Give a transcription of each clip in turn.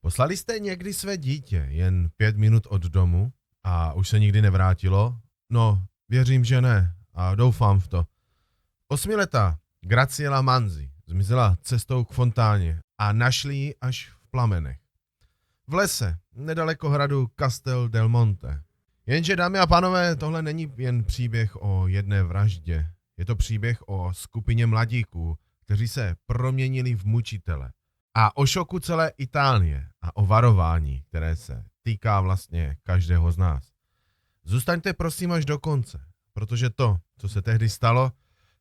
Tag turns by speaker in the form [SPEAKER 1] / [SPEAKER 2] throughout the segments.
[SPEAKER 1] Poslali jste někdy své dítě jen 5 minut od domu a už se nikdy nevrátilo? No, věřím, že ne a doufám v to. 8letá Graciela Manzi zmizela cestou k fontáně a našli ji až v plamenech. V lese, nedaleko hradu Castel del Monte. Jenže, dámy a pánové, tohle není jen příběh o jedné vraždě. Je to příběh o skupině mladíků, kteří se proměnili v mučitele. A o šoku celé Itálie a o varování, které se týká vlastně každého z nás. Zůstaňte prosím až do konce, protože to, co se tehdy stalo,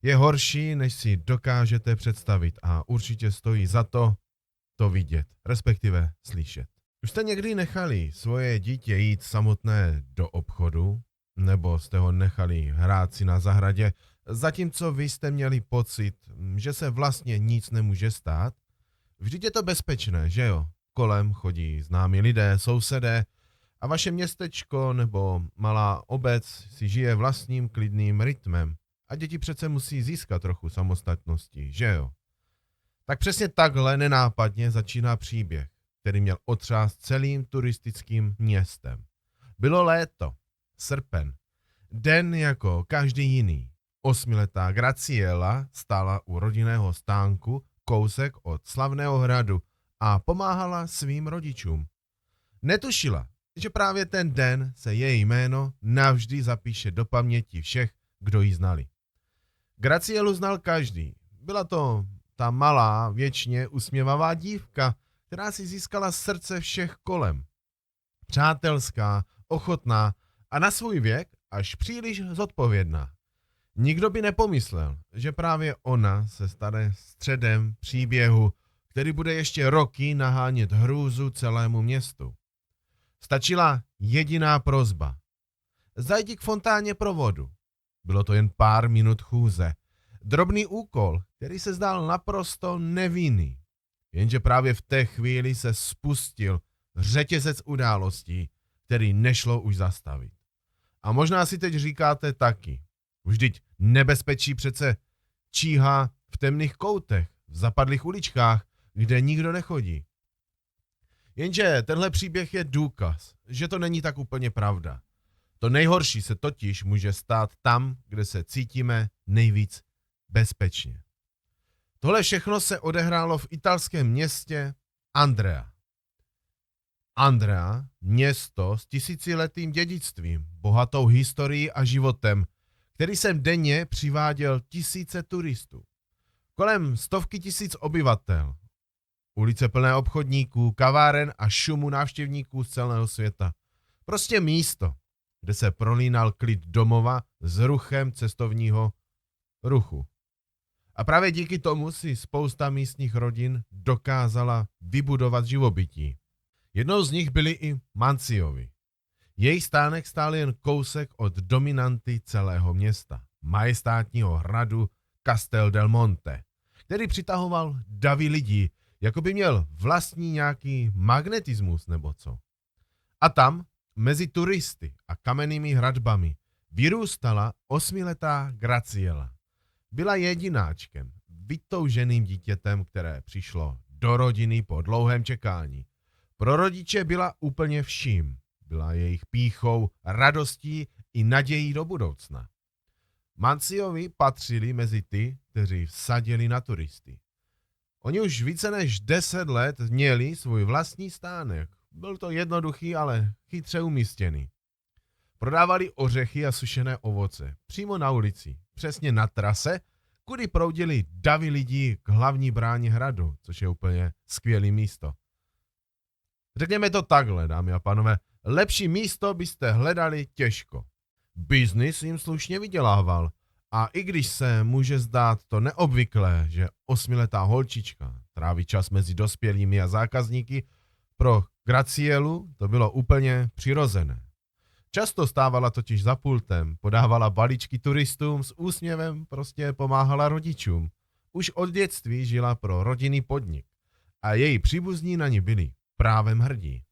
[SPEAKER 1] je horší, než si dokážete představit a určitě stojí za to vidět, respektive slyšet. Už jste někdy nechali svoje dítě jít samotné do obchodu, nebo jste ho nechali hrát si na zahradě, zatímco vy jste měli pocit, že se vlastně nic nemůže stát? Vždyť je to bezpečné, že jo? Kolem chodí známí lidé, sousedé a vaše městečko nebo malá obec si žije vlastním klidným rytmem a děti přece musí získat trochu samostatnosti, že jo? Tak přesně takhle nenápadně začíná příběh, který měl otřást celým turistickým městem. Bylo léto, srpen, den jako každý jiný. 8letá Graciela stála u rodinného stánku kousek od slavného hradu a pomáhala svým rodičům. Netušila, že právě ten den se její jméno navždy zapíše do paměti všech, kdo ji znali. Gracielu znal každý. Byla to ta malá, věčně usměvavá dívka, která si získala srdce všech kolem. Přátelská, ochotná a na svůj věk až příliš zodpovědná. Nikdo by nepomyslel, že právě ona se stane středem příběhu, který bude ještě roky nahánět hrůzu celému městu. Stačila jediná prosba. Zajdi k fontáně pro vodu. Bylo to jen pár minut chůze. Drobný úkol, který se zdál naprosto nevinný. Jenže právě v té chvíli se spustil řetězec událostí, který nešlo už zastavit. A možná si teď říkáte taky. Vždyť nebezpečí přece číhá v temných koutech, v zapadlých uličkách, kde nikdo nechodí. Jenže tenhle příběh je důkaz, že to není tak úplně pravda. To nejhorší se totiž může stát tam, kde se cítíme nejvíc bezpečně. Tohle všechno se odehrálo v italském městě Andrea. Andrea, město s tisíciletým dědictvím, bohatou historií a životem, který sem denně přiváděl tisíce turistů. Kolem 100 000 obyvatel. Ulice plné obchodníků, kaváren a šumu návštěvníků z celého světa. Prostě místo, kde se prolínal klid domova s ruchem cestovního ruchu. A právě díky tomu si spousta místních rodin dokázala vybudovat živobytí. Jednou z nich byli i Manciovi. Její stánek stál jen kousek od dominanty celého města, majestátního hradu Castel del Monte, který přitahoval davy lidí, jako by měl vlastní nějaký magnetismus nebo co. A tam, mezi turisty a kamennými hradbami, vyrůstala 8letá Graciela. Byla jedináčkem, vytouženým dítětem, které přišlo do rodiny po dlouhém čekání. Pro rodiče byla úplně vším. Byla jejich pýchou, radostí i nadějí do budoucna. Manciovi patřili mezi ty, kteří vsadili na turisty. Oni už více než 10 let měli svůj vlastní stánek. Byl to jednoduchý, ale chytře umístěný. Prodávali ořechy a sušené ovoce přímo na ulici, přesně na trase, kudy proudili davy lidí k hlavní bráně hradu, což je úplně skvělé místo. Řekněme to takhle, dámy a pánové, lepší místo byste hledali těžko. Biznis jim slušně vydělával a i když se může zdát to neobvyklé, že 8letá holčička tráví čas mezi dospělými a zákazníky, pro Gracielu to bylo úplně přirozené. Často stávala totiž za pultem, podávala balíčky turistům s úsměvem, prostě pomáhala rodičům. Už od dětství žila pro rodinný podnik a její příbuzní na ní byli právem hrdí.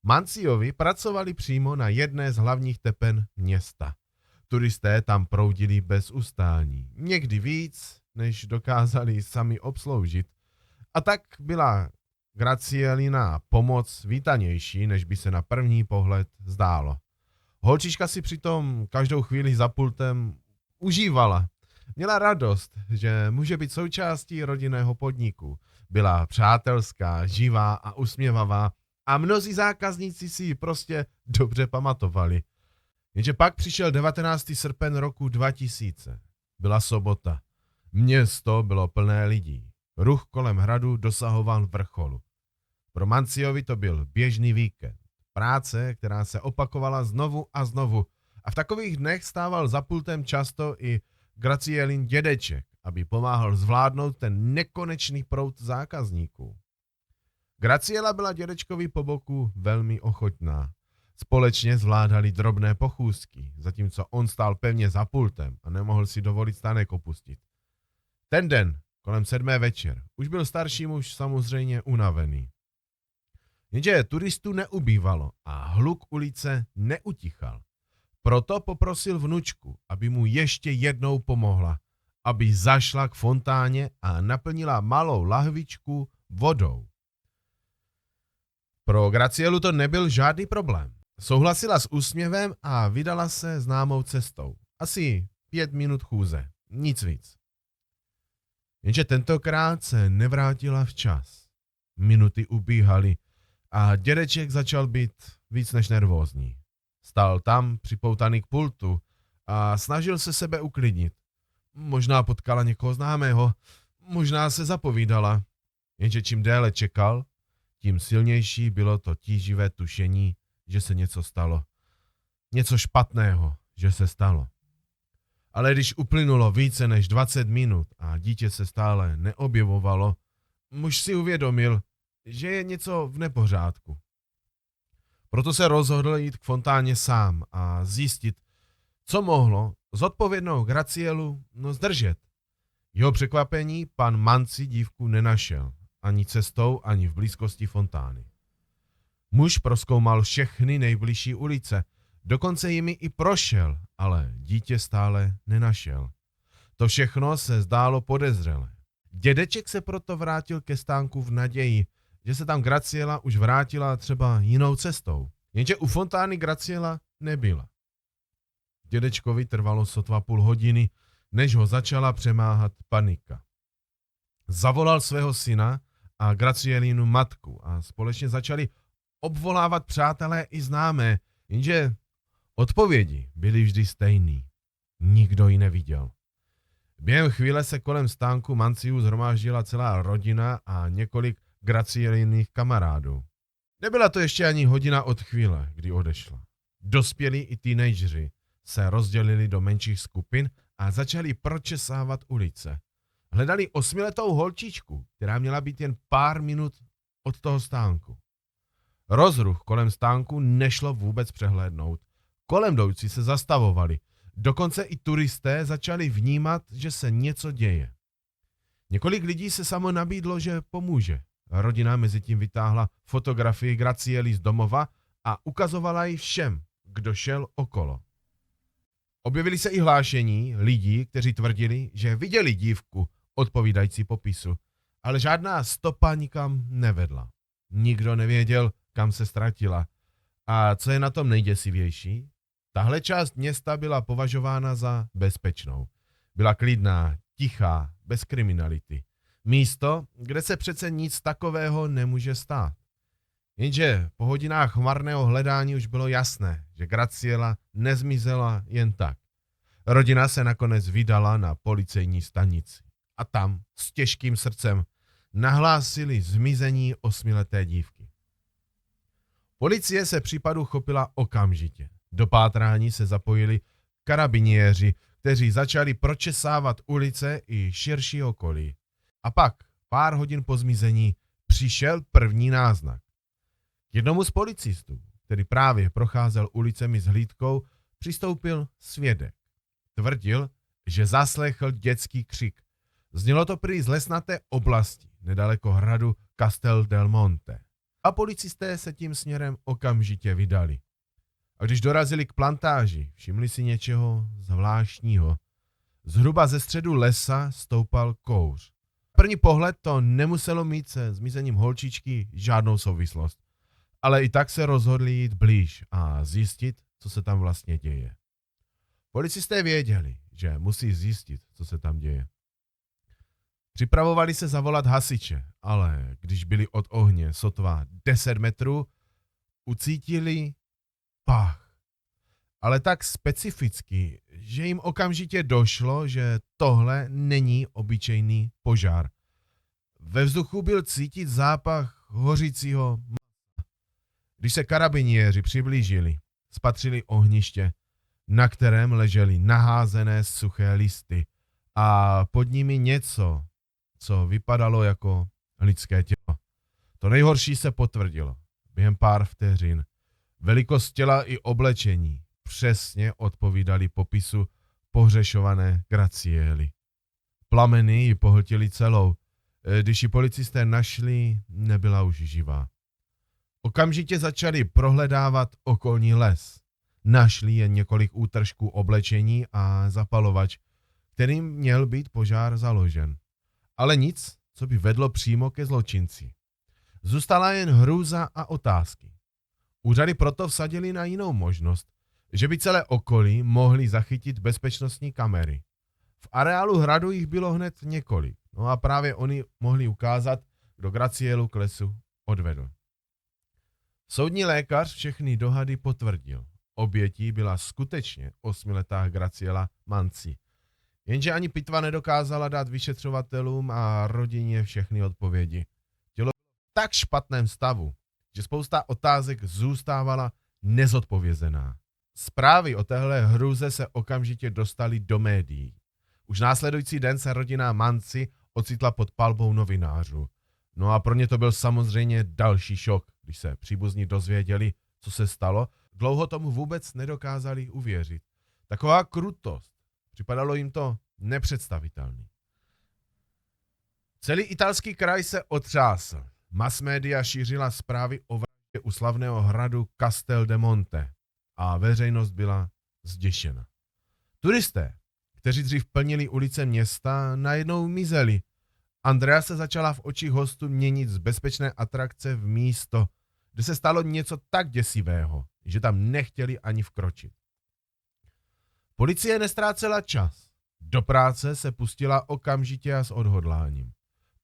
[SPEAKER 1] Manciovi pracovali přímo na jedné z hlavních tepen města. Turisté tam proudili bez ustání, někdy víc, než dokázali sami obsloužit. A tak byla Gracielina pomoc vítanější, než by se na první pohled zdálo. Holčička si přitom každou chvíli za pultem užívala. Měla radost, že může být součástí rodinného podniku. Byla přátelská, živá a usměvavá a mnozí zákazníci si ji prostě dobře pamatovali. Jenže pak přišel 19. srpen roku 2000. Byla sobota. Město bylo plné lidí. Ruch kolem hradu dosahoval vrcholu. Pro Manciovi to byl běžný víkend. Práce, která se opakovala znovu a znovu. A v takových dnech stával za pultem často i Gracielin dědeček, aby pomáhal zvládnout ten nekonečný proud zákazníků. Graciela byla dědečkovi po boku velmi ochotná. Společně zvládali drobné pochůzky, zatímco on stál pevně za pultem a nemohl si dovolit stánek opustit. Ten den, kolem 7. večer, už byl starší muž samozřejmě unavený. Jenže turistů neubývalo a hluk ulice neutichal. Proto poprosil vnučku, aby mu ještě jednou pomohla, aby zašla k fontáně a naplnila malou lahvičku vodou. Pro Gracielu to nebyl žádný problém. Souhlasila s úsměvem a vydala se známou cestou. Asi 5 minut chůze, nic víc. Jenže tentokrát se nevrátila včas. Minuty ubíhaly a dědeček začal být víc než nervózní. Stál tam, připoutaný k pultu a snažil se sebe uklidnit. Možná potkala někoho známého, možná se zapovídala. Jenže čím déle čekal, tím silnější bylo to tíživé tušení, že se něco stalo. Něco špatného, že se stalo. Ale když uplynulo více než 20 minut a dítě se stále neobjevovalo, muž si uvědomil, že je něco v nepořádku. Proto se rozhodl jít k fontáně sám a zjistit, co mohlo zodpovědnou Gracielu zdržet. Jeho překvapení pan Manci dívku nenašel, ani cestou, ani v blízkosti fontány. Muž prozkoumal všechny nejbližší ulice, dokonce jimi i prošel, ale dítě stále nenašel. To všechno se zdálo podezřelé. Dědeček se proto vrátil ke stánku v naději, že se tam Graciela už vrátila třeba jinou cestou. Jenže u fontány Graciela nebyla. Dědečkovi trvalo sotva půl hodiny, než ho začala přemáhat panika. Zavolal svého syna a Gracielinu matku a společně začali obvolávat přátelé i známé, jenže odpovědi byly vždy stejný. Nikdo ji neviděl. Během chvíle se kolem stánku Manciů zhromáždila celá rodina a několik Gracieliných kamarádů. Nebyla to ještě ani hodina od chvíle, kdy odešla. Dospělí i teenageři se rozdělili do menších skupin a začali pročesávat ulice. Hledali 8letou holčičku, která měla být jen pár minut od toho stánku. Rozruch kolem stánku nešlo vůbec přehlédnout. Kolem jdoucí se zastavovali. Dokonce i turisté začali vnímat, že se něco děje. Několik lidí se samo nabídlo, že pomůže. Rodina mezitím vytáhla fotografii Graciely z domova a ukazovala ji všem, kdo šel okolo. Objevili se i hlášení lidí, kteří tvrdili, že viděli dívku odpovídající popisu, ale žádná stopa nikam nevedla. Nikdo nevěděl, kam se ztratila. A co je na tom nejděsivější? Tahle část města byla považována za bezpečnou. Byla klidná, tichá, bez kriminality. Místo, kde se přece nic takového nemůže stát. Jenže po hodinách marného hledání už bylo jasné, že Graciela nezmizela jen tak. Rodina se nakonec vydala na policejní stanici. A tam s těžkým srdcem nahlásili zmizení 8leté dívky. Policie se případu chopila okamžitě. Do pátrání se zapojili karabiniéři, kteří začali pročesávat ulice i širší okolí. A pak, pár hodin po zmizení, přišel první náznak. K jednomu z policistů, který právě procházel ulicemi s hlídkou, přistoupil svědek. Tvrdil, že zaslechl dětský křik. Znělo to prý z lesnaté oblasti, nedaleko hradu Castel del Monte. A policisté se tím směrem okamžitě vydali. A když dorazili k plantáži, všimli si něčeho zvláštního. Zhruba ze středu lesa stoupal kouř. první pohled to nemuselo mít se zmizením holčičky žádnou souvislost. Ale i tak se rozhodli jít blíž a zjistit, co se tam vlastně děje. Policisté věděli, že musí zjistit, co se tam děje. Připravovali se zavolat hasiče, ale když byli od ohně sotva 10 metrů, ucítili pach. Ale tak specificky, že jim okamžitě došlo, že tohle není obyčejný požár. Ve vzduchu byl cítit zápach hořícího masa. Když se karabiniéři přiblížili, spatřili ohniště, na kterém ležely naházené suché listy a pod nimi něco, co vypadalo jako lidské tělo. To nejhorší se potvrdilo. Během pár vteřin velikost těla i oblečení přesně odpovídaly popisu pohřešované Graciely. Plameny ji pohltily celou. Když ji policisté našli, nebyla už živá. Okamžitě začali prohledávat okolní les. Našli jen několik útržků oblečení a zapalovač, kterým měl být požár založen. Ale nic, co by vedlo přímo ke zločinci. Zůstala jen hrůza a otázky. Úřady proto vsadili na jinou možnost, že by celé okolí mohly zachytit bezpečnostní kamery. V areálu hradu jich bylo hned několik, no a právě oni mohli ukázat, kdo Gracielu k lesu odvedl. Soudní lékař všechny dohady potvrdil. Obětí byla skutečně 8letá Graciela Manzi. Jenže ani pitva nedokázala dát vyšetřovatelům a rodině všechny odpovědi. Tělo bylo v tak špatném stavu, že spousta otázek zůstávala nezodpovězená. Zprávy o téhle hrůze se okamžitě dostaly do médií. Už následující den se rodina Manzi ocitla pod palbou novinářů. No a pro ně to byl samozřejmě další šok, když se příbuzní dozvěděli, co se stalo. Dlouho tomu vůbec nedokázali uvěřit. Taková krutost. Připadalo jim to nepředstavitelné. Celý italský kraj se otřásl. Mass media šířila zprávy o vraždě u slavného hradu Castel de Monte a veřejnost byla zděšena. Turisté, kteří dřív plnili ulice města, najednou mizeli. Andrea se začala v očích hostů měnit z bezpečné atrakce v místo, kde se stalo něco tak děsivého, že tam nechtěli ani vkročit. Policie nestrácela čas. Do práce se pustila okamžitě a s odhodláním.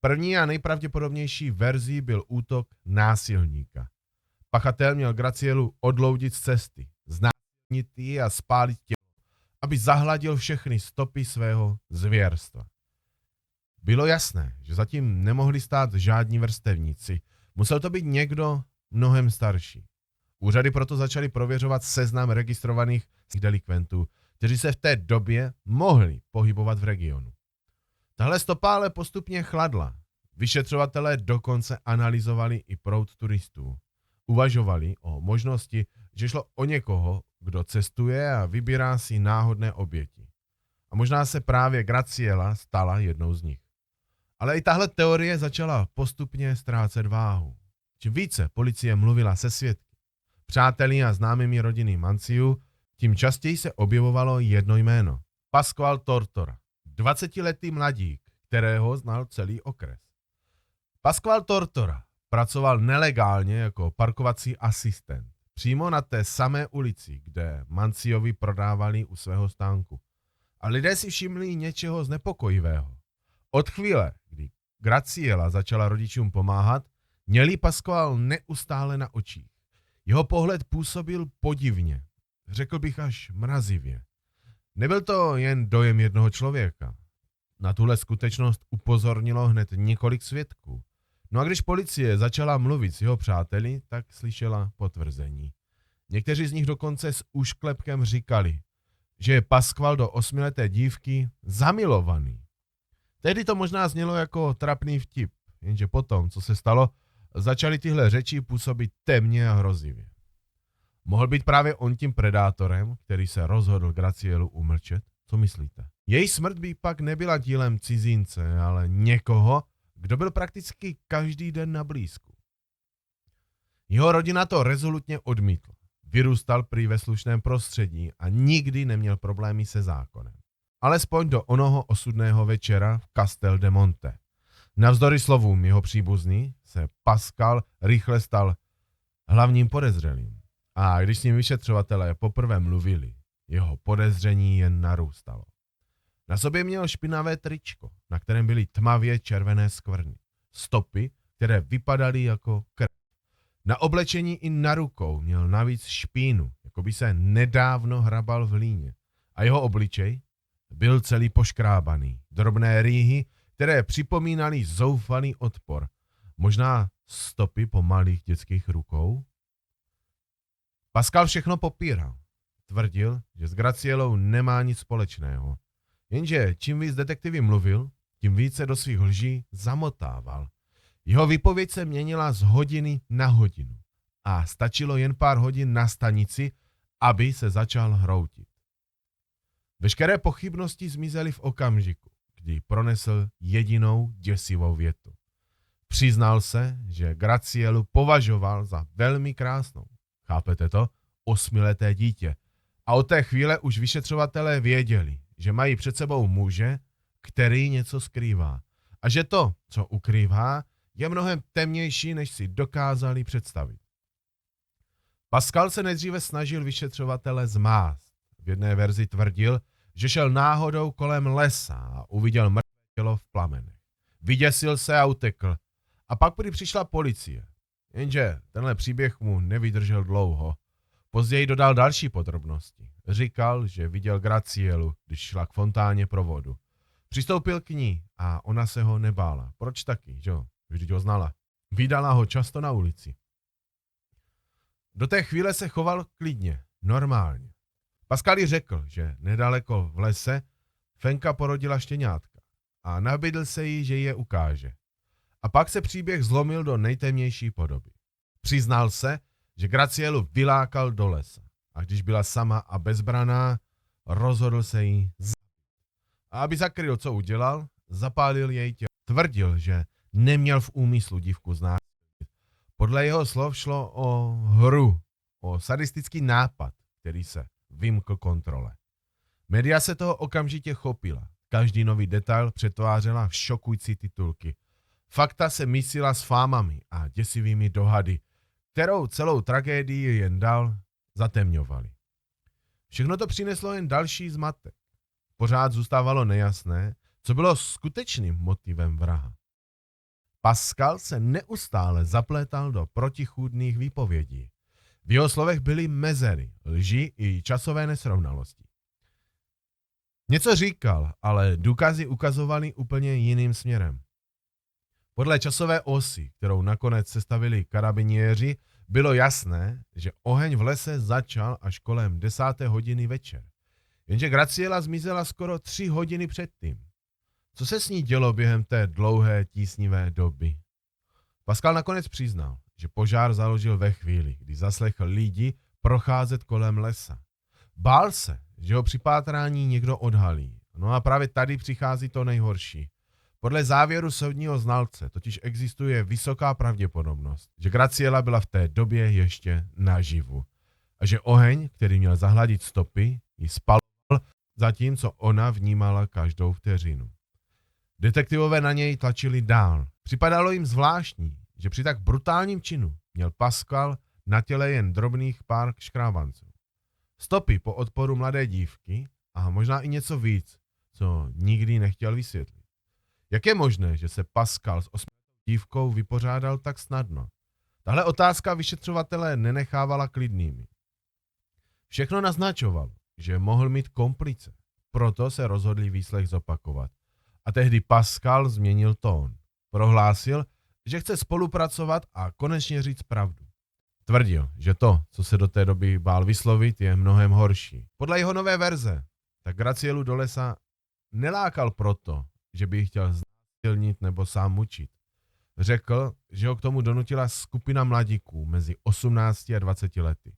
[SPEAKER 1] První a nejpravděpodobnější verzí byl útok násilníka. Pachatel měl Gracielu odloudit z cesty, znásilnit ji a spálit tělo, aby zahladil všechny stopy svého zvěrstva. Bylo jasné, že zatím nemohli stát žádní vrstevníci. Musel to být někdo mnohem starší. Úřady proto začaly prověřovat seznam registrovaných delikventů, kteří se v té době mohli pohybovat v regionu. Tahle stopa ale postupně chladla. Vyšetřovatelé dokonce analyzovali i proud turistů. Uvažovali o možnosti, že šlo o někoho, kdo cestuje a vybírá si náhodné oběti. A možná se právě Graciela stala jednou z nich. Ale i tahle teorie začala postupně ztrácet váhu. Čím více policie mluvila se svědky, přáteli a známými rodiny Manziů, tím častěji se objevovalo jedno jméno. Pasquale Tortora, 20letý mladík, kterého znal celý okres. Pasquale Tortora pracoval nelegálně jako parkovací asistent přímo na té samé ulici, kde Manziovi prodávali u svého stánku. A lidé si všimli něčeho znepokojivého. Od chvíle, kdy Graciela začala rodičům pomáhat, měl ji Pasquale neustále na očích. Jeho pohled působil podivně, řekl bych až mrazivě. Nebyl to jen dojem jednoho člověka. Na tuhle skutečnost upozornilo hned několik svědků. No a když policie začala mluvit s jeho přáteli, tak slyšela potvrzení. Někteří z nich dokonce s úšklepkem říkali, že je Pasquale do 8leté dívky zamilovaný. Tehdy to možná znělo jako trapný vtip, jenže potom, co se stalo, začaly tyhle řeči působit temně a hrozivě. Mohl být právě on tím predátorem, který se rozhodl Gracielu umlčet? Co myslíte? Její smrt by pak nebyla dílem cizince, ale někoho, kdo byl prakticky každý den na blízku. Jeho rodina to rezolutně odmítla. Vyrůstal prý ve slušném prostředí a nikdy neměl problémy se zákonem. Alespoň do onoho osudného večera v Castel de Monte. Navzdory slovům jeho příbuzný se Pascal rychle stal hlavním podezřelým. A když s ním vyšetřovatelé poprvé mluvili, jeho podezření jen narůstalo. Na sobě měl špinavé tričko, na kterém byly tmavě červené skvrny. Stopy, které vypadaly jako krev. Na oblečení i na rukou měl navíc špínu, jako by se nedávno hrabal v hlíně. A jeho obličej byl celý poškrábaný. Drobné rýhy, které připomínaly zoufalý odpor. Možná stopy po malých dětských rukou? Pascal všechno popíral. Tvrdil, že s Gracielou nemá nic společného. Jenže čím víc detektivy mluvil, tím více do svých lží zamotával. Jeho výpověď se měnila z hodiny na hodinu a stačilo jen pár hodin na stanici, aby se začal hroutit. Veškeré pochybnosti zmizely v okamžiku, kdy pronesl jedinou děsivou větu. Přiznal se, že Gracielu považoval za velmi krásnou. Chápete to? 8leté dítě. A od té chvíle už vyšetřovatelé věděli, že mají před sebou muže, který něco skrývá. A že to, co ukrývá, je mnohem temnější, než si dokázali představit. Pascal se nejdříve snažil vyšetřovatele zmást. V jedné verzi tvrdil, že šel náhodou kolem lesa a uviděl mrtvé tělo v plamenech. Vyděsil se a utekl. A pak prý přišla policie. Jenže tenhle příběh mu nevydržel dlouho. Později dodal další podrobnosti. Říkal, že viděl Gracielu, když šla k fontáně pro vodu. Přistoupil k ní a ona se ho nebála. Proč taky, že jo? Vždyť ho znala. Vídala ho často na ulici. Do té chvíle se choval klidně, normálně. Pascal jí řekl, že nedaleko v lese Fenka porodila štěňátka a nabídl se jí, že je ukáže. A pak se příběh zlomil do nejtemnější podoby. Přiznal se, že Gracielu vylákal do lesa a když byla sama a bezbraná, rozhodl se jí zabít. A aby zakryl, co udělal, zapálil její tělo. Tvrdil, že neměl v úmyslu dívku znásilnit. Podle jeho slov šlo o hru, o sadistický nápad, který se vymkl kontrole. Média se toho okamžitě chopila. Každý nový detail přetvářela v šokující titulky. Fakta se mísila s fámami a děsivými dohady, kterou celou tragédii jen dál zatemňovali. Všechno to přineslo jen další zmatek. Pořád zůstávalo nejasné, co bylo skutečným motivem vraha. Pascal se neustále zaplétal do protichůdných výpovědí. V jeho slovech byly mezery, lži i časové nesrovnalosti. Něco říkal, ale důkazy ukazovaly úplně jiným směrem. Podle časové osy, kterou nakonec sestavili karabiniéři, bylo jasné, že oheň v lese začal až kolem 10. hodiny večer. Jenže Graciela zmizela skoro 3 hodiny předtím. Co se s ní dělo během té dlouhé tísnivé doby? Pascal nakonec přiznal, že požár založil ve chvíli, kdy zaslechl lidi procházet kolem lesa. Bál se, že ho při pátrání někdo odhalí. No a právě tady přichází to nejhorší. Podle závěru soudního znalce totiž existuje vysoká pravděpodobnost, že Graciela byla v té době ještě naživu a že oheň, který měl zahladit stopy, ji spaloval, zatímco ona vnímala každou vteřinu. Detektivové na něj tlačili dál. Připadalo jim zvláštní, že při tak brutálním činu měl Pascal na těle jen drobných pár škrábanců. Stopy po odporu mladé dívky a možná i něco víc, co nikdy nechtěl vysvětlit. Jak je možné, že se Pascal s 8letou dívkou vypořádal tak snadno? Tahle otázka vyšetřovatele nenechávala klidnými. Všechno naznačovalo, že mohl mít komplice, proto se rozhodli výslech zopakovat. A tehdy Pascal změnil tón. Prohlásil, že chce spolupracovat a konečně říct pravdu. Tvrdil, že to, co se do té doby bál vyslovit, je mnohem horší. Podle jeho nové verze, tak Gracielu do lesa nelákal proto, že by ji chtěl znásilnit nebo sám mučit. Řekl, že ho k tomu donutila skupina mladíků mezi 18 a 20 lety.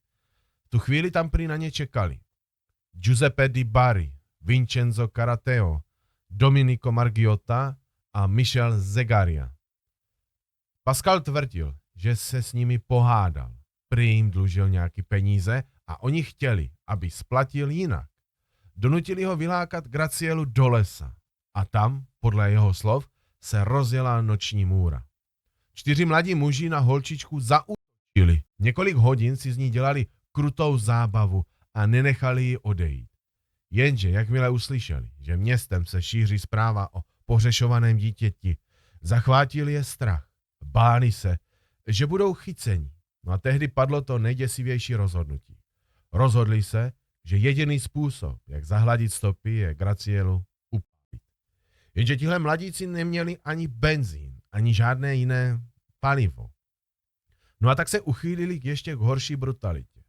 [SPEAKER 1] Tu chvíli tam prý na ně čekali Giuseppe Di Bari, Vincenzo Carateo, Domenico Margiotta a Michel Zegaria. Pascal tvrdil, že se s nimi pohádal. Prý jim dlužil nějaký peníze a oni chtěli, aby splatil jinak. Donutili ho vylákat Gracielu do lesa. A tam, podle jeho slov, se rozjela noční můra. 4 mladí muži na holčičku zaútočili. Několik hodin si z ní dělali krutou zábavu a nenechali ji odejít. Jenže jakmile uslyšeli, že městem se šíří zpráva o pohřešovaném dítěti, zachvátil je strach. Báli se, že budou chyceni. No a tehdy padlo to nejděsivější rozhodnutí. Rozhodli se, že jediný způsob, jak zahladit stopy, je Gracielu upálit. Jenže tihle mladíci neměli ani benzín, ani žádné jiné palivo. No a tak se uchýlili ještě k horší brutalitě.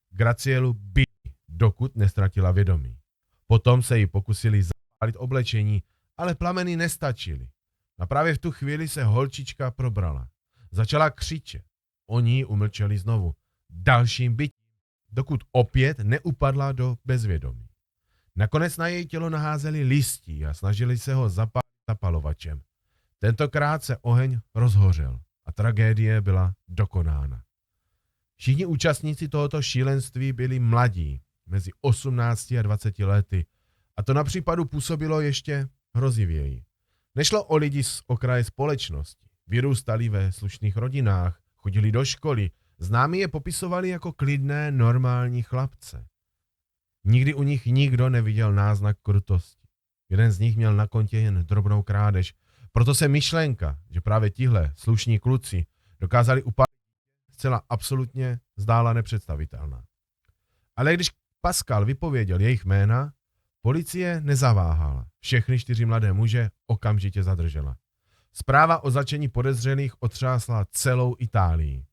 [SPEAKER 1] Gracielu byli, dokud nestratila vědomí. Potom se jí pokusili zapálit oblečení, ale plameny nestačily. A právě v tu chvíli se holčička probrala. Začala křičet. Oni ji umlčeli znovu. Dalším bytím, dokud opět neupadla do bezvědomí. Nakonec na její tělo naházeli listí a snažili se ho zapálit zapalovačem. Tentokrát se oheň rozhořel a tragédie byla dokonána. Všichni účastníci tohoto šílenství byli mladí, mezi 18 a 20 lety, a to na případu působilo ještě hrozivěji. Nešlo o lidi z okraje společnosti. Vyrůstali ve slušných rodinách, chodili do školy, známí je popisovali jako klidné, normální chlapce. Nikdy u nich nikdo neviděl náznak krutosti. Jeden z nich měl na kontě jen drobnou krádež, proto se myšlenka, že právě tihle slušní kluci dokázali upálit, zcela absolutně zdála nepředstavitelná. Ale když Pascal vypověděl jejich jména, policie nezaváhala. Všechny 4 mladé muže okamžitě zadržela. Zpráva o zatčení podezřelých otřásla celou Itálii.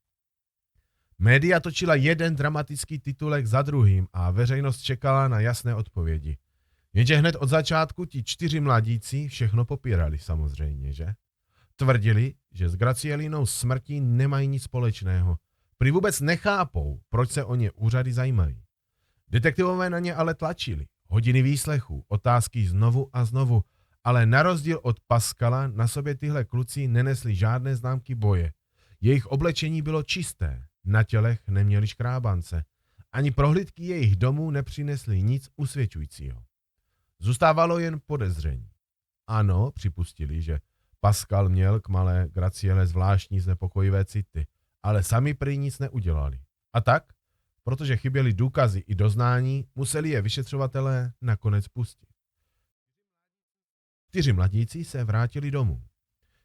[SPEAKER 1] Média točila jeden dramatický titulek za druhým a veřejnost čekala na jasné odpovědi. Jenže hned od začátku ti 4 mladíci všechno popírali samozřejmě, že? Tvrdili, že s Gracielinou smrtí nemají nic společného. Prý vůbec nechápou, proč se o ně úřady zajímají. Detektivové na ně ale tlačili. Hodiny výslechů, otázky znovu a znovu, ale na rozdíl od Pascala na sobě tyhle kluci nenesli žádné známky boje. Jejich oblečení bylo čisté, na tělech neměli škrábance. Ani prohlídky jejich domů nepřinesly nic usvědčujícího. Zůstávalo jen podezření. Ano, připustili, že Pascal měl k malé Graciele zvláštní znepokojivé city, ale sami prý nic neudělali. A tak, protože chyběly důkazy i doznání, museli je vyšetřovatelé nakonec pustit. 4 mladíci se vrátili domů,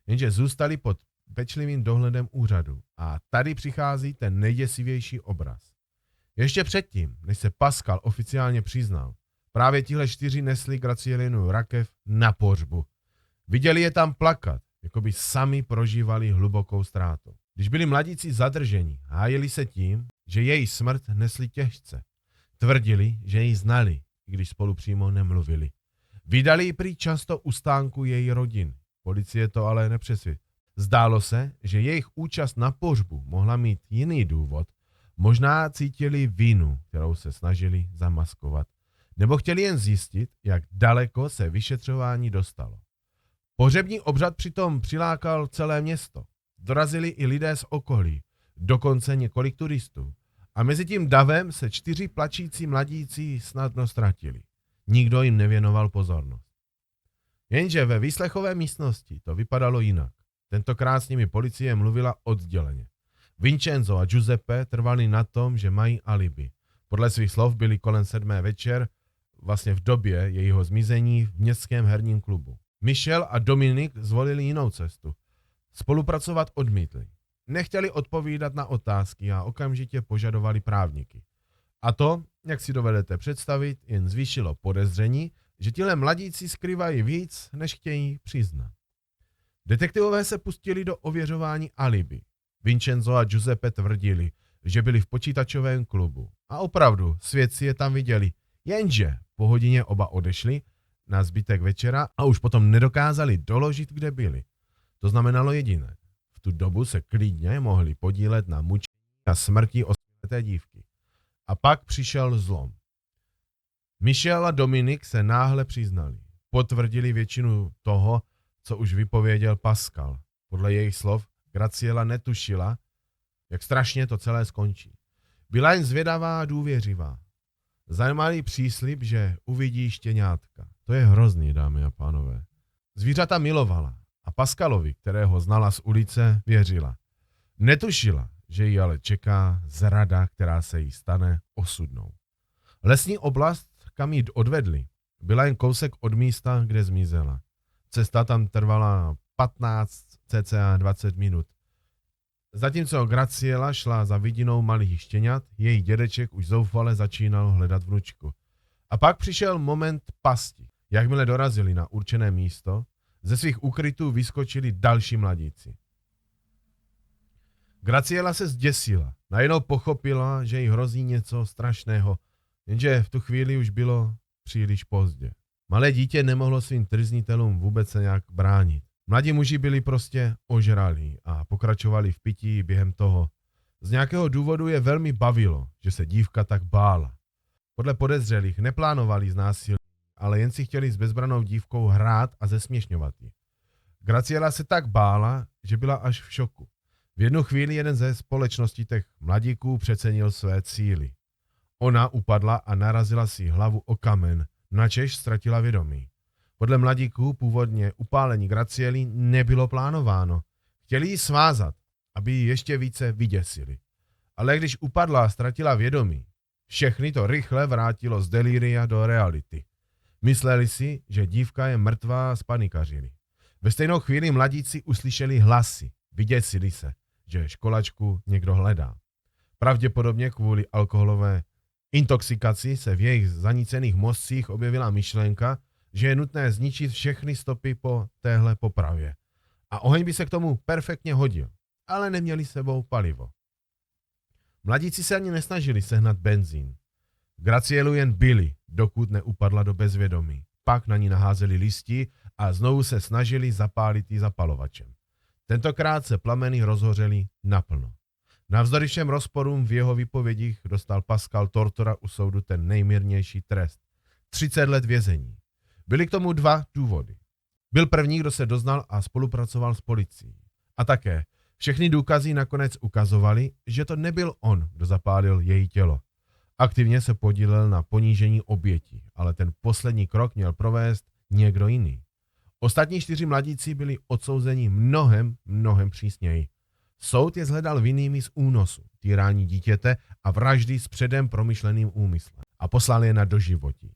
[SPEAKER 1] jenže zůstali pod pečlivým dohledem úřadu. A tady přichází ten nejděsivější obraz. Ještě předtím, než se Pascal oficiálně přiznal, právě tihle 4 nesli Gracielinu rakev na pohřbu. Viděli je tam plakat, jako by sami prožívali hlubokou ztrátu. Když byli mladíci zadrženi, hájili se tím, že její smrt nesli těžce. Tvrdili, že ji znali, i když spolu přímo nemluvili. Vydali ji prý často u stánku její rodiny. Policie to ale nepřesvědčila. Zdálo se, že jejich účast na pohřbu mohla mít jiný důvod. Možná cítili vinu, kterou se snažili zamaskovat. Nebo chtěli jen zjistit, jak daleko se vyšetřování dostalo. Pohřební obřad přitom přilákal celé město. Dorazili i lidé z okolí, dokonce několik turistů. A mezi tím davem se 4 plačící mladíci snadno ztratili. Nikdo jim nevěnoval pozornost. Jenže ve výslechové místnosti to vypadalo jinak. Tentokrát s nimi policie mluvila odděleně. Vincenzo a Giuseppe trvali na tom, že mají alibi. Podle svých slov byli kolem 7. večer, vlastně v době jejího zmizení v městském herním klubu. Michel a Dominik zvolili jinou cestu. Spolupracovat odmítli. Nechtěli odpovídat na otázky a okamžitě požadovali právníky. A to, jak si dovedete představit, jen zvýšilo podezření, že tihle mladíci skrývají víc, než chtějí přiznat. Detektivové se pustili do ověřování alibi. Vincenzo a Giuseppe tvrdili, že byli v počítačovém klubu. A opravdu, svědci je tam viděli. Jenže po hodině oba odešli na zbytek večera a už potom nedokázali doložit, kde byli. To znamenalo jediné. V tu dobu se klidně mohli podílet na mučení a smrti 8leté dívky. A pak přišel zlom. Michel a Dominik se náhle přiznali. Potvrdili většinu toho, co už vypověděl Pascal. Podle jejich slov Graciela netušila, jak strašně to celé skončí. Byla jen zvědavá a důvěřivá. Zajímal jí příslib, že uvidí štěňátka. To je hrozný, dámy a pánové. Zvířata milovala A Pascalovi, kterého znala z ulice, věřila. Netušila, že ji ale čeká zrada, která se jí stane osudnou. Lesní oblast, kam ji odvedli, byla jen kousek od místa, kde zmizela. Cesta tam trvala 15, cca 20 minut. Zatímco Graciela šla za vidinou malých štěňat, její dědeček už zoufale začínal hledat vnučku. A pak přišel moment pasti. Jakmile dorazili na určené místo, ze svých úkrytů vyskočili další mladíci. Graciela se zděsila. Najednou pochopila, že jí hrozí něco strašného, jenže v tu chvíli už bylo příliš pozdě. Malé dítě nemohlo svým trznitelům vůbec se nějak bránit. Mladí muži byli prostě ožralí a pokračovali v pití během toho. Z nějakého důvodu je velmi bavilo, že se dívka tak bála. Podle podezřelých neplánovali znásilnit, ale jen si chtěli s bezbranou dívkou hrát a zesměšňovat ji. Graciela se tak bála, že byla až v šoku. V jednu chvíli jeden ze společností těch mladíků přecenil své síly. Ona upadla a narazila si hlavu o kamen, načež ztratila vědomí. Podle mladíků původně upálení Graciely nebylo plánováno. Chtěli ji svázat, aby ji ještě více vyděsili. Ale když upadla a ztratila vědomí, všechny to rychle vrátilo z delíria do reality. Mysleli si, že dívka je mrtvá a spanikařili. Ve stejnou chvíli mladíci uslyšeli hlasy, vyděsili se, že školačku někdo hledá. Pravděpodobně kvůli alkoholové intoxikaci se v jejich zanícených mozcích objevila myšlenka, že je nutné zničit všechny stopy po téhle popravě. A oheň by se k tomu perfektně hodil, ale neměli s sebou palivo. Mladíci se ani nesnažili sehnat benzín. Gracielu jen bili, dokud neupadla do bezvědomí. Pak na ní naházeli listí a znovu se snažili zapálit ji zapalovačem. Tentokrát se plameny rozhořely naplno. Navzdory všem rozporům v jeho výpovědích dostal Pascal Tortora u soudu ten nejmírnější trest. 30 let vězení. Byly k tomu dva důvody. Byl první, kdo se doznal a spolupracoval s policií. A také všechny důkazy nakonec ukazovaly, že to nebyl on, kdo zapálil její tělo. Aktivně se podílel na ponížení obětí, ale ten poslední krok měl provést někdo jiný. Ostatní 4 mladíci byli odsouzeni mnohem přísněji. Soud je shledal vinnými z únosu, týrání dítěte a vraždy s předem promyšleným úmyslem a poslal je na doživotí.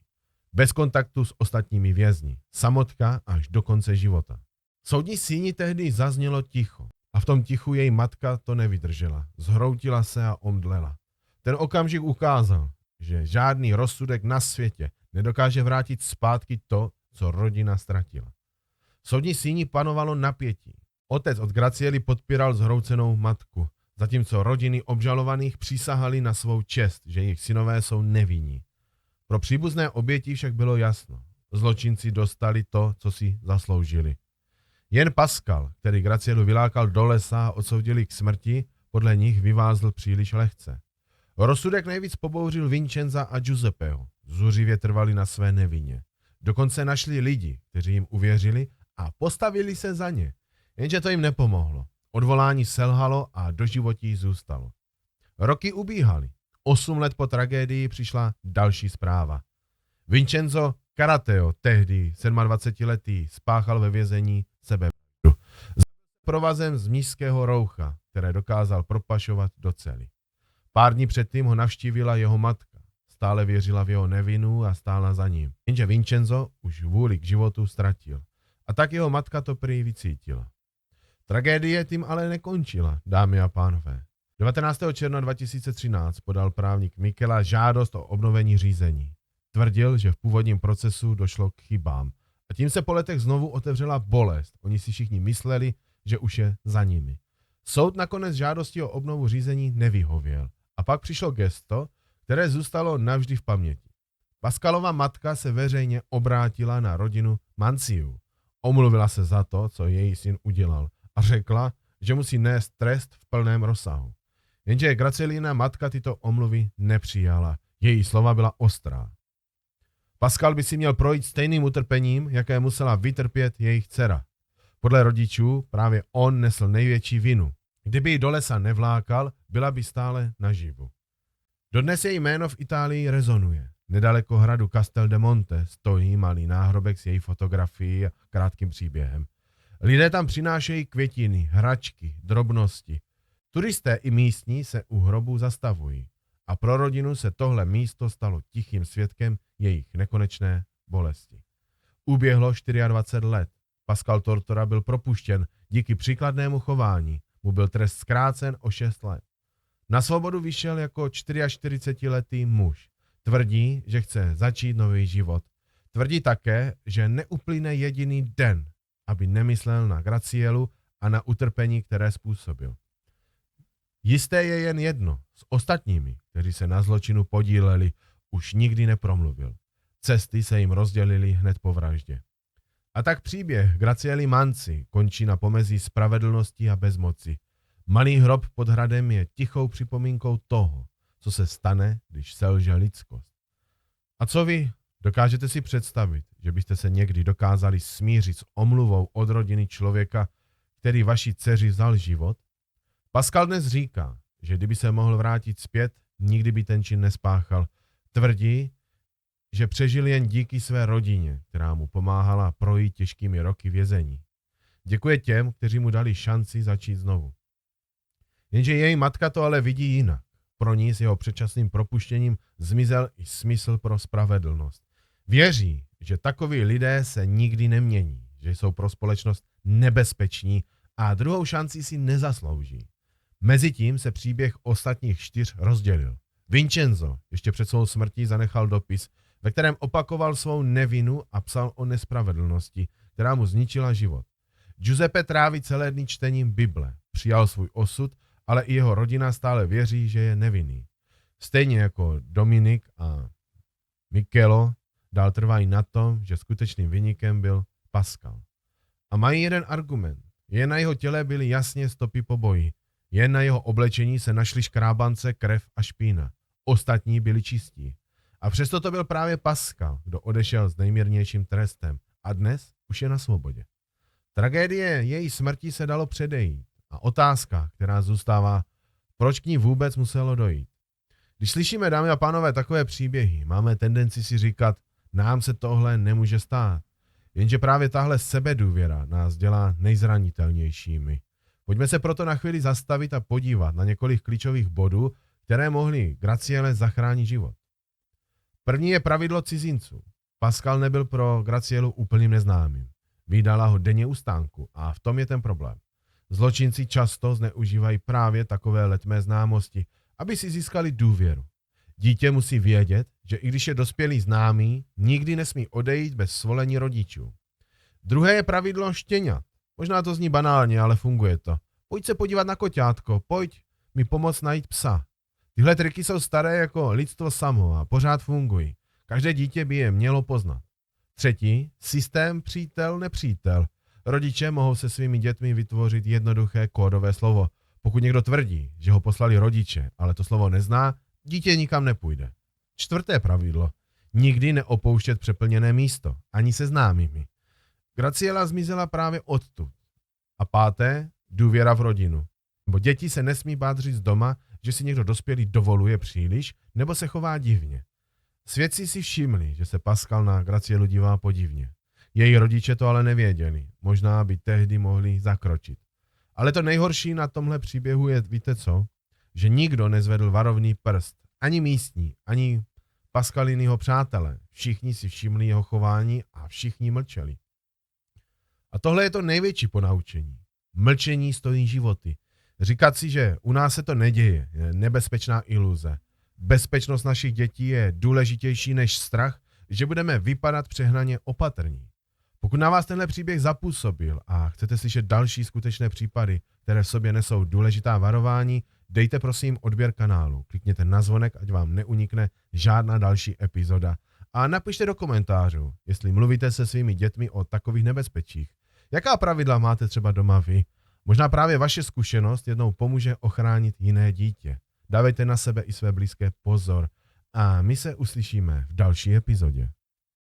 [SPEAKER 1] Bez kontaktu s ostatními vězni, samotka až do konce života. V soudní síni tehdy zaznělo ticho a v tom tichu její matka to nevydržela. Zhroutila se a omdlela. Ten okamžik ukázal, že žádný rozsudek na světě nedokáže vrátit zpátky to, co rodina ztratila. V soudní síni panovalo napětí. Otec od Graciely podpíral zhroucenou matku, zatímco rodiny obžalovaných přísahali na svou čest, že jejich synové jsou nevinní. Pro příbuzné oběti však bylo jasno. Zločinci dostali to, co si zasloužili. Jen Pascal, který Gracielu vylákal do lesa a odsoudili k smrti, podle nich vyvázl příliš lehce. Rozsudek nejvíc pobouřil Vincenza a Giuseppeho. Zuřivě trvali na své nevině. Dokonce našli lidi, kteří jim uvěřili a postavili se za ně. Jenže to jim nepomohlo. Odvolání selhalo a doživotí zůstalo. Roky ubíhaly. 8 let po tragédii přišla další zpráva. Vincenzo Carateo, tehdy 27letý, spáchal ve vězení sebevraždu. Provazem z mnišského roucha, které dokázal propašovat do cely. Pár dní předtím ho navštívila jeho matka. Stále věřila v jeho nevinu a stála za ním. Jenže Vincenzo už vůli k životu ztratil. A tak jeho matka to prý vycítila. Tragédie tím ale nekončila, dámy a pánové. 19. června 2013 podal právník Michela žádost o obnovení řízení. Tvrdil, že v původním procesu došlo k chybám. A tím se po letech znovu otevřela bolest. Oni si všichni mysleli, že už je za nimi. Soud nakonec žádosti o obnovu řízení nevyhověl. A pak přišlo gesto, které zůstalo navždy v paměti. Pascalova matka se veřejně obrátila na rodinu Manciů. Omluvila se za to, co její syn udělal a řekla, že musí nést trest v plném rozsahu. Jenže Gracielina matka tyto omluvy nepřijala. Její slova byla ostrá. Pascal by si měl projít stejným utrpením, jaké musela vytrpět jejich dcera. Podle rodičů právě on nesl největší vinu. Kdyby ji do lesa nevlákal, byla by stále naživu. Dodnes její jméno v Itálii rezonuje. Nedaleko hradu Castel de Monte stojí malý náhrobek s její fotografií a krátkým příběhem. Lidé tam přinášejí květiny, hračky, drobnosti. Turisté i místní se u hrobu zastavují. A pro rodinu se tohle místo stalo tichým svědkem jejich nekonečné bolesti. Uběhlo 24 let. Pascal Tortora byl propuštěn díky příkladnému chování. Mu byl trest zkrácen o 6 let. Na svobodu vyšel jako 44letý muž. Tvrdí, že chce začít nový život. Tvrdí také, že neuplyne jediný den, aby nemyslel na Gracielu a na utrpení, které způsobil. Jisté je jen jedno, s ostatními, kteří se na zločinu podíleli, už nikdy nepromluvil. Cesty se jim rozdělily hned po vraždě. A tak příběh Graciely Manzi končí na pomezí spravedlnosti a bezmoci. Malý hrob pod hradem je tichou připomínkou toho, co se stane, když selže lidskost. A co vy? Dokážete si představit, že byste se někdy dokázali smířit s omluvou od rodiny člověka, který vaší dceři vzal život? Pascal dnes říká, že kdyby se mohl vrátit zpět, nikdy by ten čin nespáchal. Tvrdí, že přežil jen díky své rodině, která mu pomáhala projít těžkými roky vězení. Děkuje těm, kteří mu dali šanci začít znovu. Jenže její matka to ale vidí jinak. Pro ní s jeho předčasným propuštěním zmizel i smysl pro spravedlnost. Věří, že takoví lidé se nikdy nemění, že jsou pro společnost nebezpeční a druhou šanci si nezaslouží. Mezitím se příběh ostatních 4 rozdělil. Vincenzo ještě před svou smrtí zanechal dopis, ve kterém opakoval svou nevinu a psal o nespravedlnosti, která mu zničila život. Giuseppe tráví celé dny čtením Bible, přijal svůj osud, ale i jeho rodina stále věří, že je nevinný. Stejně jako Dominik a Michelo dál trvají na tom, že skutečným viníkem byl Pascal. A mají jeden argument. Jen na jeho těle byly jasně stopy po boji. Jen na jeho oblečení se našly škrábance, krev a špína. Ostatní byli čistí. A přesto to byl právě Pascal, kdo odešel s nejmírnějším trestem a dnes už je na svobodě. Tragédie její smrti se dalo předejít a otázka, která zůstává, proč k ní vůbec muselo dojít. Když slyšíme, dámy a pánové, takové příběhy, máme tendenci si říkat, nám se tohle nemůže stát. Jenže právě tahle sebedůvěra nás dělá nejzranitelnějšími. Pojďme se proto na chvíli zastavit a podívat na několik klíčových bodů, které mohly Graciele zachránit život. První je pravidlo cizinců. Pascal nebyl pro Gracielu úplným neznámým. Vídala ho denně u stánku a v tom je ten problém. Zločinci často zneužívají právě takové letmé známosti, aby si získali důvěru. Dítě musí vědět, že i když je dospělý známý, nikdy nesmí odejít bez svolení rodičů. Druhé je pravidlo štěňat. Možná to zní banálně, ale funguje to. Pojď se podívat na koťátko, pojď mi pomoct najít psa. Tyhle triky jsou staré jako lidstvo samo a pořád fungují. Každé dítě by je mělo poznat. Třetí, systém přítel-nepřítel. Rodiče mohou se svými dětmi vytvořit jednoduché kódové slovo. Pokud někdo tvrdí, že ho poslali rodiče, ale to slovo nezná, dítě nikam nepůjde. Čtvrté pravidlo. Nikdy neopouštět přeplněné místo, ani se známými. Graciela zmizela právě odtud. A páté, důvěra v rodinu. Bo děti se nesmí bát říct doma, že si někdo dospělý dovoluje příliš, nebo se chová divně. Svědci si všimli, že se Pascal na Gracielu dívá podivně. Její rodiče to ale nevěděli, možná by tehdy mohli zakročit. Ale to nejhorší na tomhle příběhu je, víte co? Že nikdo nezvedl varovný prst, ani místní, ani Pascalinyho přátelé. Všichni si všimli jeho chování a všichni mlčeli. A tohle je to největší ponaučení. Mlčení stojí životy. Říkat si, že u nás se to neděje, je nebezpečná iluze. Bezpečnost našich dětí je důležitější než strach, že budeme vypadat přehnaně opatrní. Pokud na vás tenhle příběh zapůsobil a chcete slyšet další skutečné případy, které v sobě nesou důležitá varování, dejte prosím odběr kanálu, klikněte na zvonek, ať vám neunikne žádná další epizoda a napište do komentářů, jestli mluvíte se svými dětmi o takových nebezpečích. Jaká pravidla máte třeba doma vy? Možná právě vaše zkušenost jednou pomůže ochránit jiné dítě. Dávejte na sebe i své blízké pozor a my se uslyšíme v další epizodě.